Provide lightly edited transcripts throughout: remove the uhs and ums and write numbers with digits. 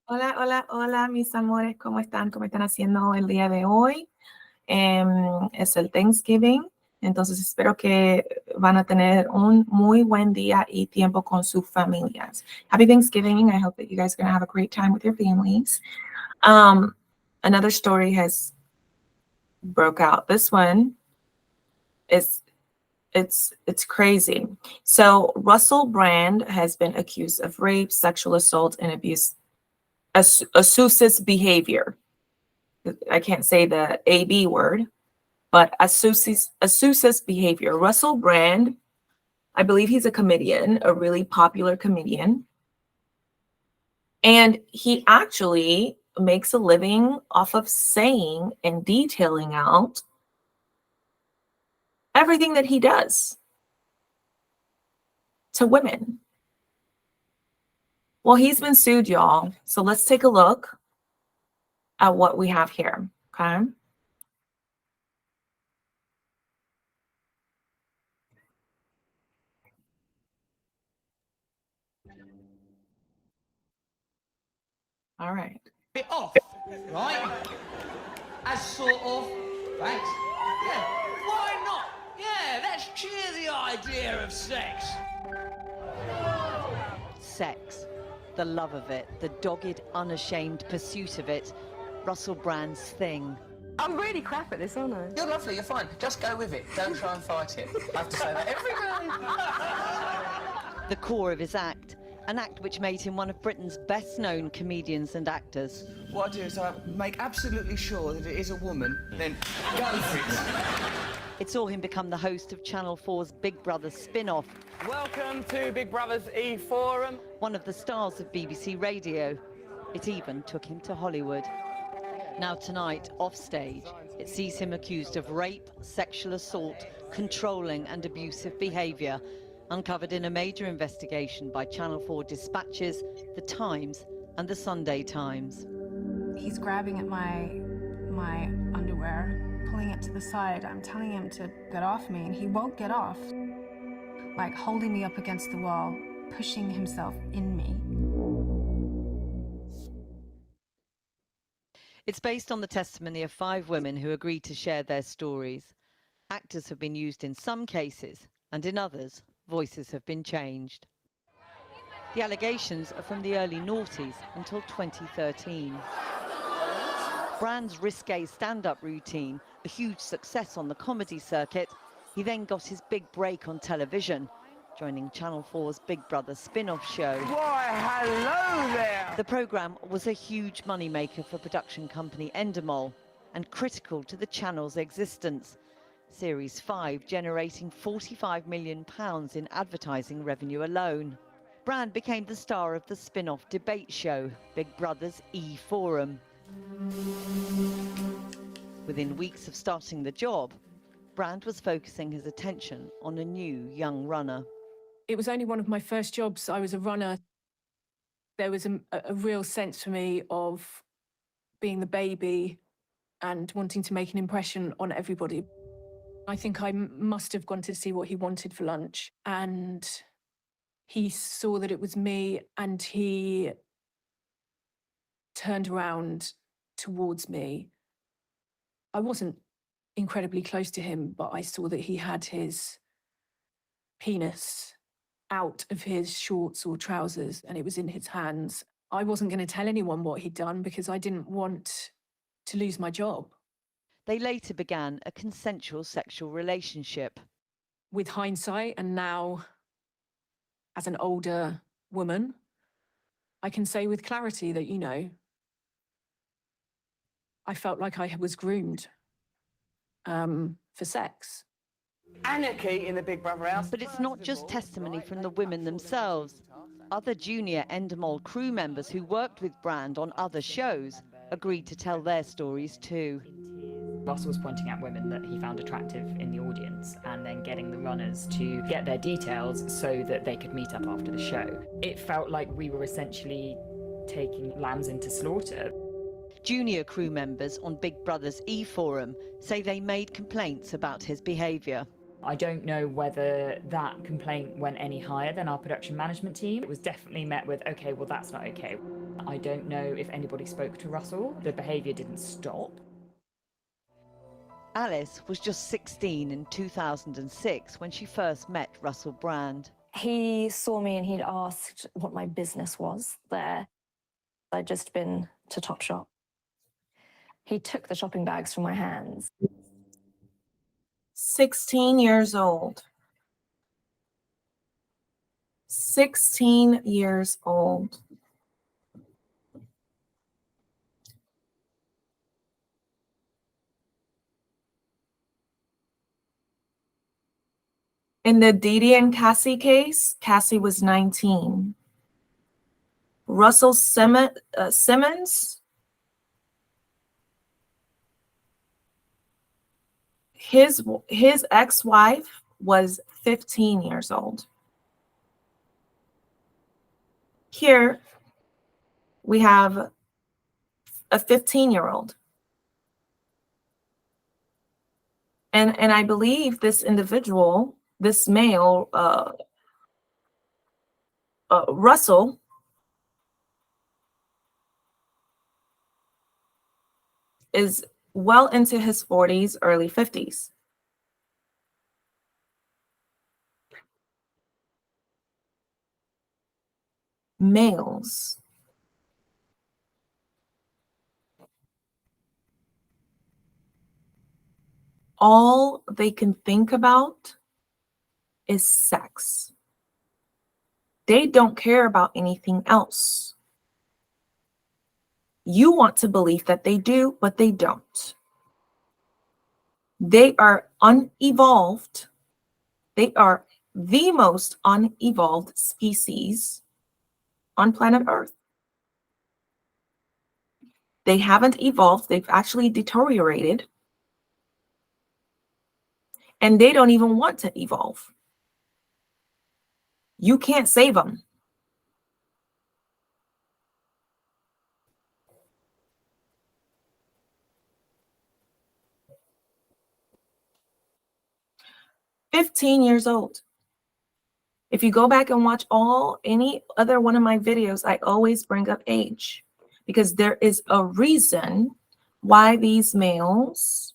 Hola, hola, hola, mis amores, ¿cómo están? ¿Cómo están haciendo el día de hoy? Es el Thanksgiving, entonces espero que van a tener un muy buen día y tiempo con sus familias. Happy Thanksgiving. I hope that you guys are going to have a great time with your families. Um, Another story has broke out. This one is it's crazy. So Russell Brand has been accused of rape, sexual assault, and abuse, abusive behavior. I can't say the AB word, but abusive behavior. Russell Brand, I believe he's a comedian, a really popular comedian. And he actually makes a living off of saying and detailing out everything that he does to women. Well, he's been sued, y'all. So let's take a look at what we have here. Okay. All right. Bit off, right? As sort of, thanks. Yeah, why not? Yeah, let's cheer the idea of sex. Sex, the love of it, the dogged, unashamed pursuit of it, Russell Brand's thing. I'm really crap at this, aren't I? You're lovely, you're fine. Just go with it. Don't try and fight it. I have to say that every day. The core of his act, an act which made him one of Britain's best-known comedians and actors. What I do is I make absolutely sure that it is a woman, then go for it. It saw him become the host of Channel 4's Big Brother spin-off. Welcome to Big Brother's E-Forum. One of the stars of BBC Radio. It even took him to Hollywood. Now tonight, off stage, it sees him accused of rape, sexual assault, controlling and abusive behaviour, uncovered in a major investigation by Channel 4 Dispatches, The Times and The Sunday Times. He's grabbing at my underwear, pulling it to the side. I'm telling him to get off me, and he won't get off. Like holding me up against the wall, pushing himself in me. It's based on the testimony of 5 women who agreed to share their stories. Actors have been used in some cases, and in others, voices have been changed. The allegations are from the early noughties until 2013. Brand's risque stand-up routine, a huge success on the comedy circuit, he then got his big break on television, joining Channel 4's Big Brother spin-off show. Why, hello there. The programme was a huge moneymaker for production company Endemol and critical to the channel's existence. Series 5 generating £45 million in advertising revenue alone. Brand became the star of the spin-off debate show, Big Brother's E-Forum. Within weeks of starting the job, Brand was focusing his attention on a new young runner. It was only one of my first jobs. I was a runner. There was a real sense for me of being the baby and wanting to make an impression on everybody. I think I must have gone to see what he wanted for lunch, and he saw that it was me, and he turned around towards me. I wasn't incredibly close to him, but I saw that he had his penis out of his shorts or trousers, and it was in his hands. I wasn't going to tell anyone what he'd done because I didn't want to lose my job. They later began a consensual sexual relationship. With hindsight, and now as an older woman, I can say with clarity that, you know, I felt like I was groomed for sex. Anarchy in the Big Brother house. But it's not just testimony from the women themselves. Other junior Endemol crew members who worked with Brand on other shows agreed to tell their stories too. Russell was pointing out women that he found attractive in the audience and then getting the runners to get their details so that they could meet up after the show. It felt like we were essentially taking lambs into slaughter. Junior crew members on Big Brother's E-Forum say they made complaints about his behaviour. I don't know whether that complaint went any higher than our production management team. It was definitely met with, okay, well, that's not okay. I don't know if anybody spoke to Russell. The behaviour didn't stop. Alice was just 16 in 2006 when she first met Russell Brand. He saw me and he'd asked what my business was there. I'd just been to Topshop. He took the shopping bags from my hands. 16 years old. 16 years old. In the Dee and Cassie case, Cassie was 19. Russell Simmons, his ex-wife was 15 years old. Here we have a 15-year-old. And I believe this individual, this male, Russell, is well into his 40s, early 50s. Males. All they can think about is sex. They don't care about anything else. You want to believe that they do, but they don't. They are unevolved. They are the most unevolved species on planet Earth. They haven't evolved. They've actually deteriorated. And they don't even want to evolve. You can't save them. $15 years old. If you go back and watch any other one of my videos, I always bring up age because there is a reason why these males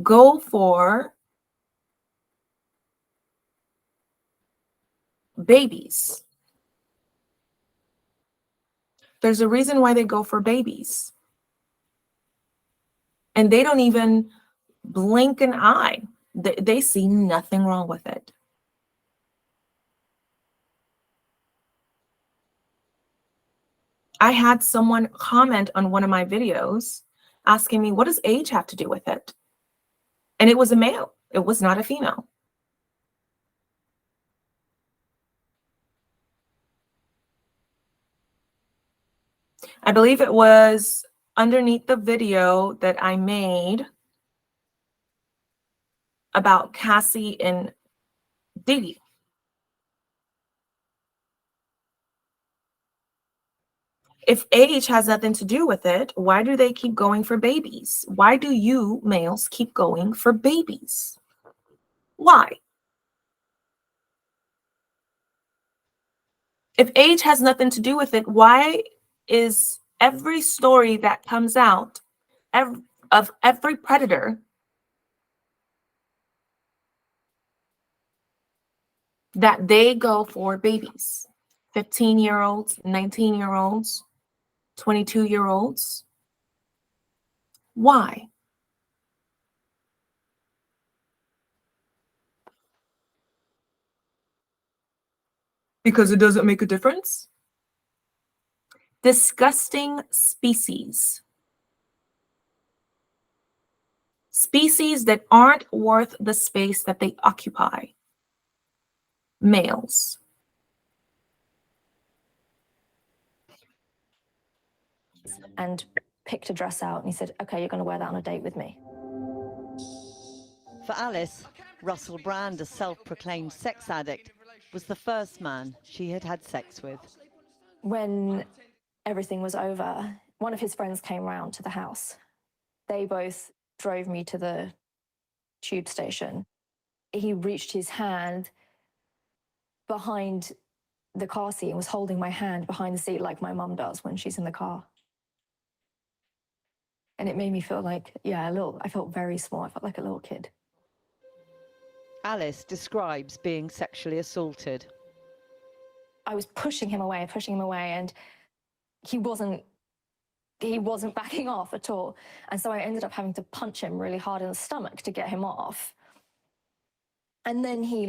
go for babies. There's a reason why they go for babies. And they don't even blink an eye. They see nothing wrong with it. I had someone comment on one of my videos asking me, what does age have to do with it? And it was a male. It was not a female. I believe it was underneath the video that I made about Cassie and Dee. If age has nothing to do with it, why do they keep going for babies? Why do you males keep going for babies? Why? If age has nothing to do with it, why is every story that comes out of every predator that they go for babies? 15-year-olds, 19-year-olds, 22-year-olds. Why? Because it doesn't make a difference? Disgusting species. Species that aren't worth the space that they occupy. Males. And picked a dress out and he said, okay, you're going to wear that on a date with me. For Alice, Russell Brand, a self-proclaimed sex addict, was the first man she had had sex with. When everything was over, one of his friends came round to the house. They both drove me to the tube station. He reached his hand behind the car seat and was holding my hand behind the seat like my mum does when she's in the car. And it made me feel like, yeah, I felt very small. I felt like a little kid. Alice describes being sexually assaulted. I was pushing him away, and he wasn't backing off at all. And so I ended up having to punch him really hard in the stomach to get him off. And then he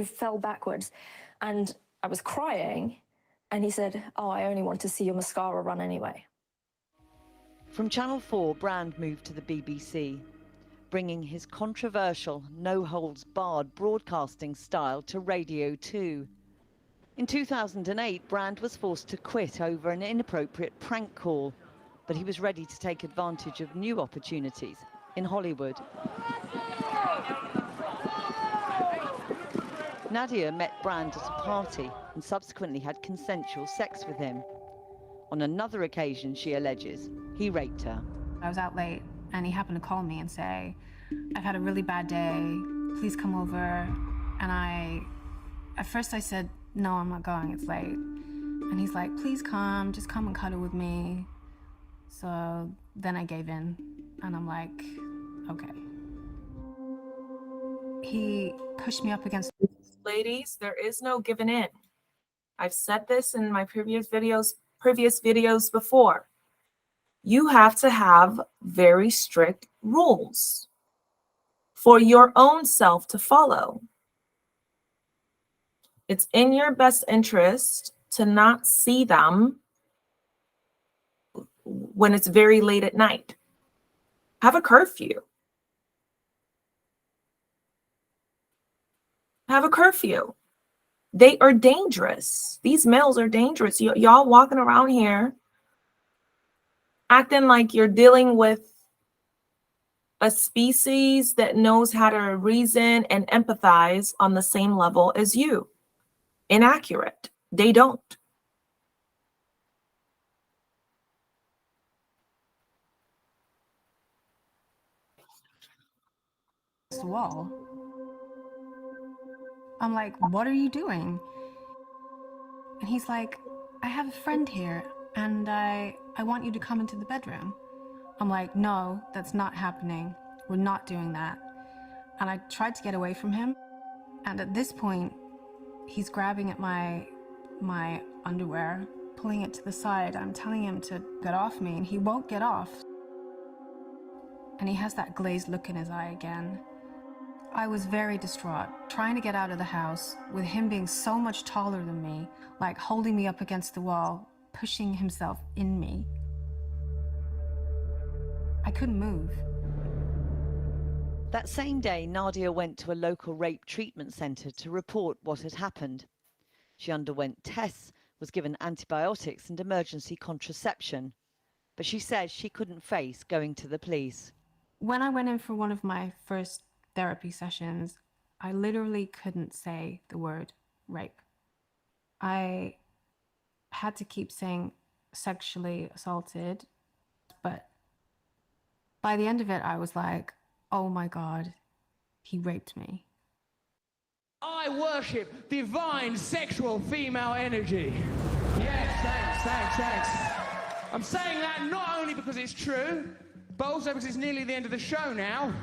fell backwards, and I was crying, and he said, "Oh, I only want to see your mascara run anyway." From Channel 4, Brand moved to the BBC, bringing his controversial, no-holds-barred broadcasting style to Radio 2. In 2008, Brand was forced to quit over an inappropriate prank call, but he was ready to take advantage of new opportunities in Hollywood. Nadia met Brand at a party and subsequently had consensual sex with him. On another occasion, she alleges, he raped her. I was out late and he happened to call me and say, "I've had a really bad day, please come over." And at first I said, "No, I'm not going, it's late." And he's like, "Please come, just come and cuddle with me." So then I gave in and I'm like, okay. He pushed me up against... Ladies, there is no giving in. I've said this in my previous videos before. You have to have very strict rules for your own self to follow. It's in your best interest to not see them when it's very late at night. Have a curfew. Have a curfew. They are dangerous. These males are dangerous. Y'all walking around here acting like you're dealing with a species that knows how to reason and empathize on the same level as you. Inaccurate. They don't. the wall. I'm like, "What are you doing?" And he's like, "I have a friend here and I want you to come into the bedroom." I'm like, "No, that's not happening. We're not doing that." And I tried to get away from him. And at this point, he's grabbing at my underwear, pulling it to the side. I'm telling him to get off me and he won't get off. And he has that glazed look in his eye again. I was very distraught, trying to get out of the house with him being so much taller than me, like holding me up against the wall, pushing himself in me. I couldn't move. That same day, Nadia went to a local rape treatment centre to report what had happened. She underwent tests, was given antibiotics and emergency contraception, but she said she couldn't face going to the police. When I went in for one of my first therapy sessions, I literally couldn't say the word rape. I had to keep saying sexually assaulted, but by the end of it, I was like, oh my God, he raped me. I worship divine sexual female energy. Yes, thanks. I'm saying that not only because it's true, but also because it's nearly the end of the show now.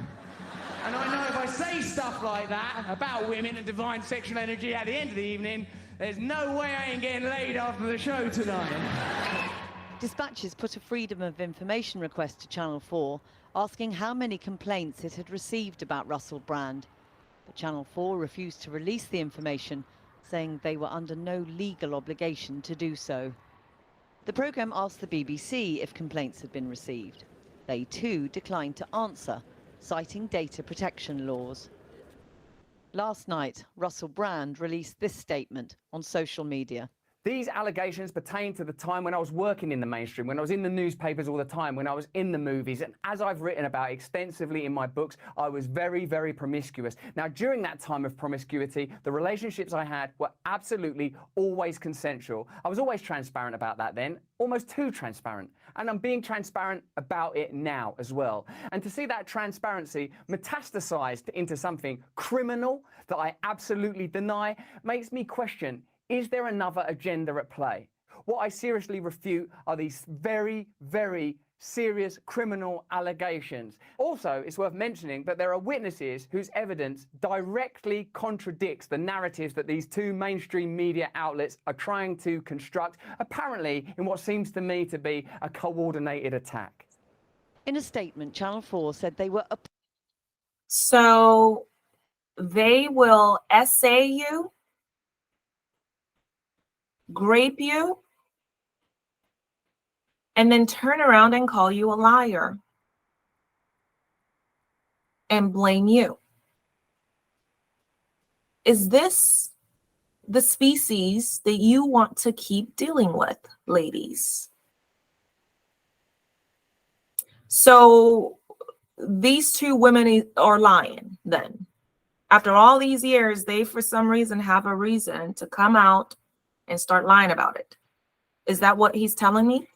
And I know if I say stuff like that about women and divine sexual energy at the end of the evening, there's no way I ain't getting laid after the show tonight. Dispatches put a Freedom of Information request to Channel 4, asking how many complaints it had received about Russell Brand. But Channel 4 refused to release the information, saying they were under no legal obligation to do so. The programme asked the BBC if complaints had been received. They too declined to answer, citing data protection laws. Last night, Russell Brand released this statement on social media. These allegations pertain to the time when I was working in the mainstream, when I was in the newspapers all the time, when I was in the movies, and as I've written about extensively in my books, I was very, very promiscuous. Now, during that time of promiscuity, the relationships I had were absolutely always consensual. I was always transparent about that then, almost too transparent. And I'm being transparent about it now as well. And to see that transparency metastasized into something criminal that I absolutely deny makes me question, is there another agenda at play? What I seriously refute are these very, very serious criminal allegations. Also, it's worth mentioning that there are witnesses whose evidence directly contradicts the narratives that these two mainstream media outlets are trying to construct, apparently in what seems to me to be a coordinated attack. In a statement, Channel 4 said they were... So they will essay you, grape you, and then turn around and call you a liar and blame you. Is this the species that you want to keep dealing with, ladies? So these two women are lying then. After all these years, they, for some reason, have a reason to come out and start lying about it. Is that what he's telling me?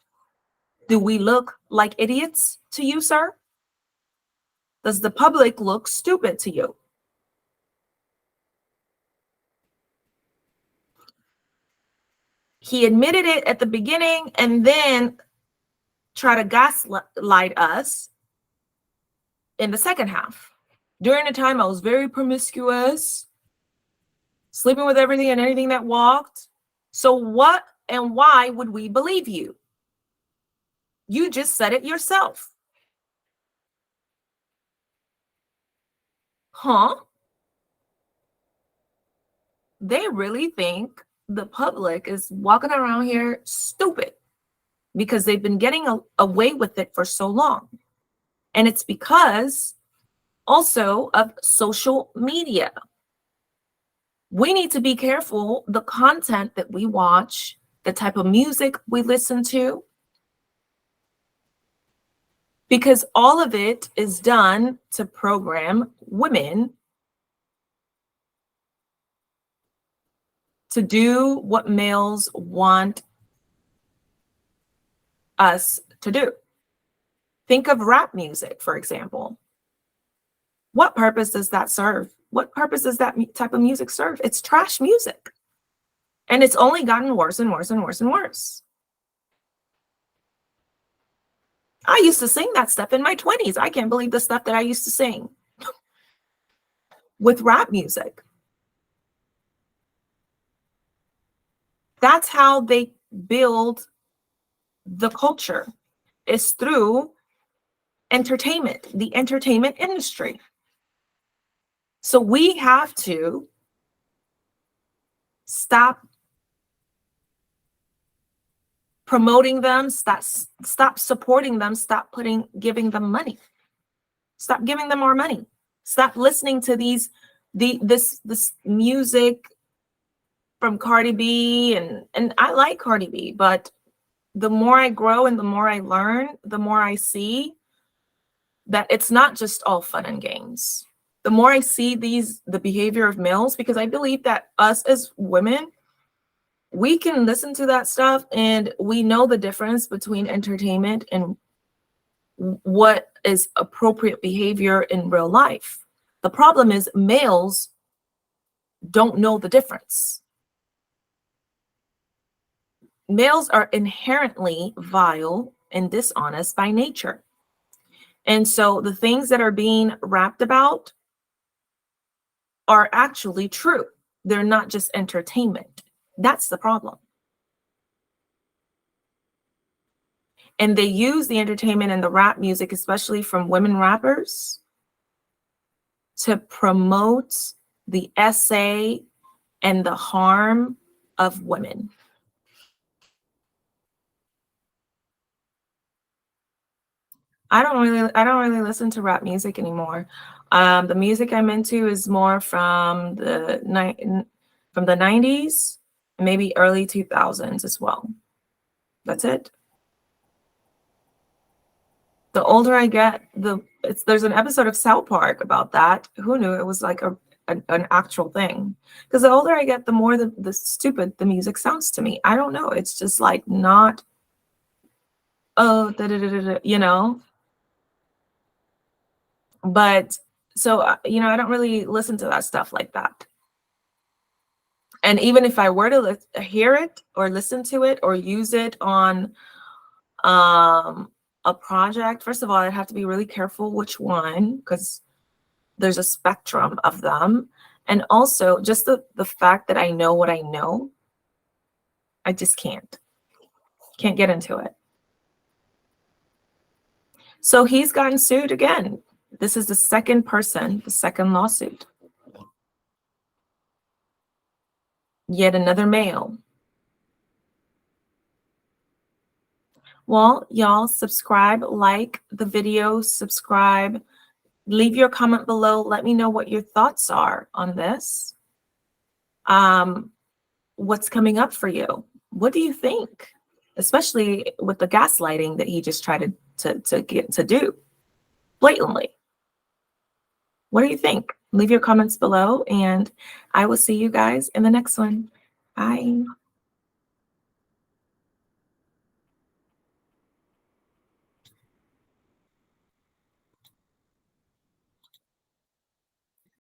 Do we look like idiots to you, sir? Does the public look stupid to you? He admitted it at the beginning and then try to gaslight us in the second half. During the time I was very promiscuous, sleeping with everything and anything that walked. So what and why would we believe you? You just said it yourself. Huh? They really think the public is walking around here stupid because they've been getting away with it for so long. And it's because also of social media. We need to be careful the content that we watch, the type of music we listen to, because all of it is done to program women to do what males want us to do. Think of rap music, for example. What purpose does that serve? What purpose does that type of music serve? It's trash music. And it's only gotten worse and worse and worse and worse. I used to sing that stuff in my 20s. I can't believe the stuff that I used to sing with rap music. That's how they build the culture, is through entertainment, the entertainment industry. So we have to stop promoting them, stop supporting them, stop giving them money. Stop giving them more money. Stop listening to this music from Cardi B, and I like Cardi B, but the more I grow and the more I learn, the more I see that it's not just all fun and games. The more I see the behavior of males, because I believe that us as women, we can listen to that stuff and we know the difference between entertainment and what is appropriate behavior in real life. The problem is males don't know the difference. Males are inherently vile and dishonest by nature. And so the things that are being rapped about are actually true. They're not just entertainment. That's the problem. And they use the entertainment and the rap music, especially from women rappers, to promote the essay and the harm of women. I don't really listen to rap music anymore. The music I'm into is more from the 90s. maybe early 2000s as well. That's it. The older I get, there's an episode of South Park about that. Who knew it was like an actual thing? Because the older I get, the more the stupid the music sounds to me. I don't know. It's just like not, oh, you know. But so, you know, I don't really listen to that stuff like that. And even if I were to hear it or listen to it or use it on a project, first of all, I'd have to be really careful which one, because there's a spectrum of them. And also just the fact that I know what I know, I just can't get into it. So he's gotten sued again. This is the second lawsuit. Yet another male. Well, y'all subscribe, like the video, subscribe, leave your comment below. Let me know what your thoughts are on this. What's coming up for you? What do you think? Especially with the gaslighting that he just tried to do blatantly. What do you think? Leave your comments below, and I will see you guys in the next one. Bye.